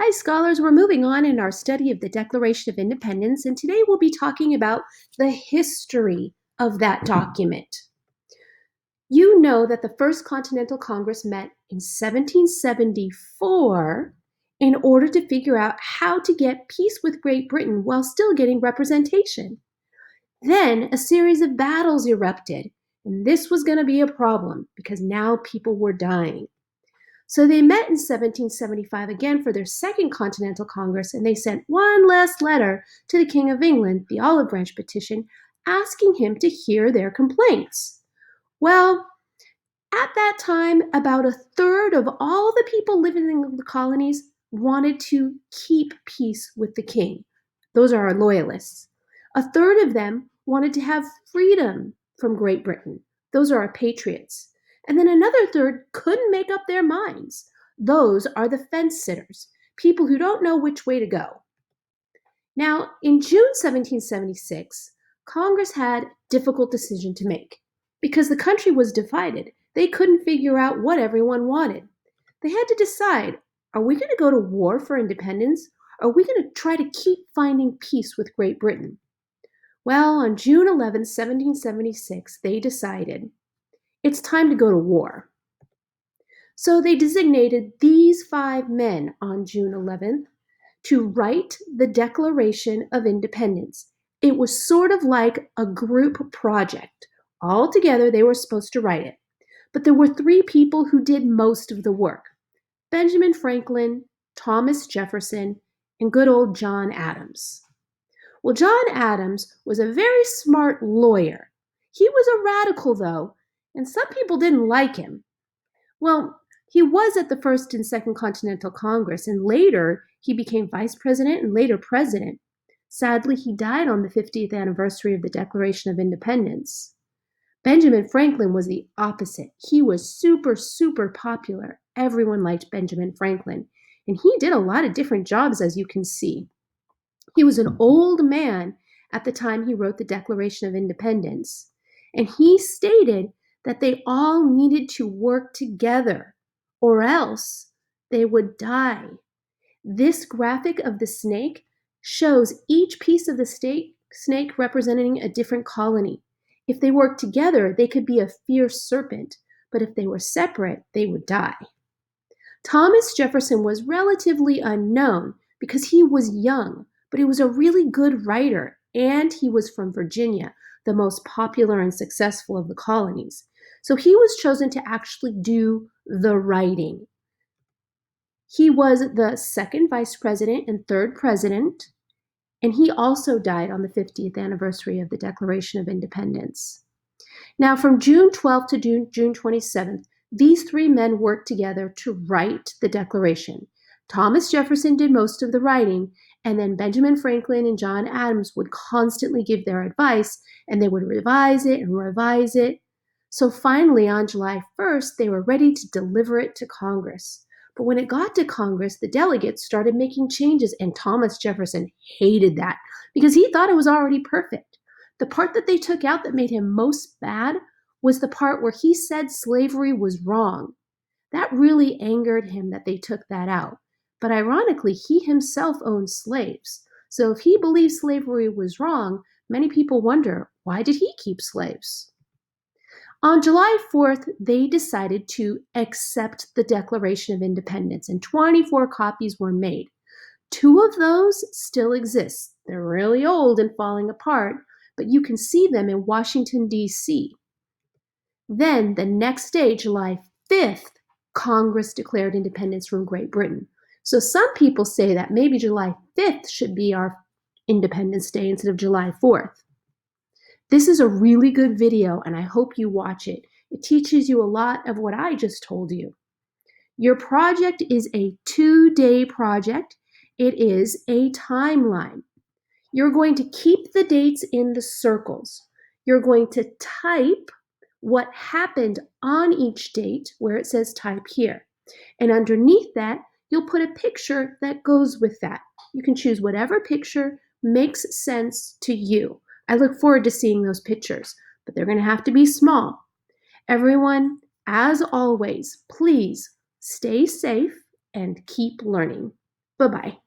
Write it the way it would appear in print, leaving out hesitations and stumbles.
Hi, scholars. We're moving on in our study of the Declaration of Independence, and today we'll be talking about the history of that document. You know that the First Continental Congress met in 1774 in order to figure out how to get peace with Great Britain while still getting representation. Then a series of battles erupted, and this was going to be a problem because now people were dying. So they met in 1775 again for their Second Continental Congress, and they sent one last letter to the King of England, the Olive Branch Petition, asking him to hear their complaints. Well, at that time, about a third of all the people living in the colonies wanted to keep peace with the king. Those are our loyalists. A third of them wanted to have freedom from Great Britain. Those are our patriots. And then another third couldn't make up their minds. Those are the fence sitters, people who don't know which way to go. Now, in June 1776, Congress had a difficult decision to make. Because the country was divided, they couldn't figure out what everyone wanted. They had to decide, are we going to go to war for independence? Or are we going to try to keep finding peace with Great Britain? Well, on June 11, 1776, they decided it's time to go to war. So they designated these 5 men on June 11th to write the Declaration of Independence. It was sort of like a group project. All together, they were supposed to write it. But there were 3 people who did most of the work: Benjamin Franklin, Thomas Jefferson, and good old John Adams. Well, John Adams was a very smart lawyer. He was a radical, though, and some people didn't like him. Well, he was at the First and Second Continental Congress, and later he became vice president and later president. Sadly, he died on the 50th anniversary of the Declaration of Independence. Benjamin Franklin was the opposite. He was super, super popular. Everyone liked Benjamin Franklin, and he did a lot of different jobs, as you can see. He was an old man at the time he wrote the Declaration of Independence, and he stated that they all needed to work together, or else they would die. This graphic of the snake shows each piece of the snake representing a different colony. If they worked together, they could be a fierce serpent, but if they were separate, they would die. Thomas Jefferson was relatively unknown because he was young, but he was a really good writer, and he was from Virginia, the most popular and successful of the colonies. So he was chosen to actually do the writing. He was the second vice president and third president, and he also died on the 50th anniversary of the Declaration of Independence. Now, from June 12th to June 27th, these 3 men worked together to write the Declaration. Thomas Jefferson did most of the writing, and then Benjamin Franklin and John Adams would constantly give their advice, and they would revise it and revise it. So finally, on July 1st, they were ready to deliver it to Congress. But when it got to Congress, the delegates started making changes, and Thomas Jefferson hated that because he thought it was already perfect. The part that they took out that made him most mad was the part where he said slavery was wrong. That really angered him that they took that out. But ironically, he himself owned slaves. So if he believed slavery was wrong, many people wonder, why did he keep slaves? On July 4th, they decided to accept the Declaration of Independence, and 24 copies were made. 2 of those still exist. They're really old and falling apart, but you can see them in Washington, D.C. Then, the next day, July 5th, Congress declared independence from Great Britain. So some people say that maybe July 5th should be our Independence Day instead of July 4th. This is a really good video, and I hope you watch it. It teaches you a lot of what I just told you. Your project is a 2-day project. It is a timeline. You're going to keep the dates in the circles. You're going to type what happened on each date where it says type here. And underneath that, you'll put a picture that goes with that. You can choose whatever picture makes sense to you. I look forward to seeing those pictures, but they're going to have to be small. Everyone, as always, please stay safe and keep learning. Bye bye.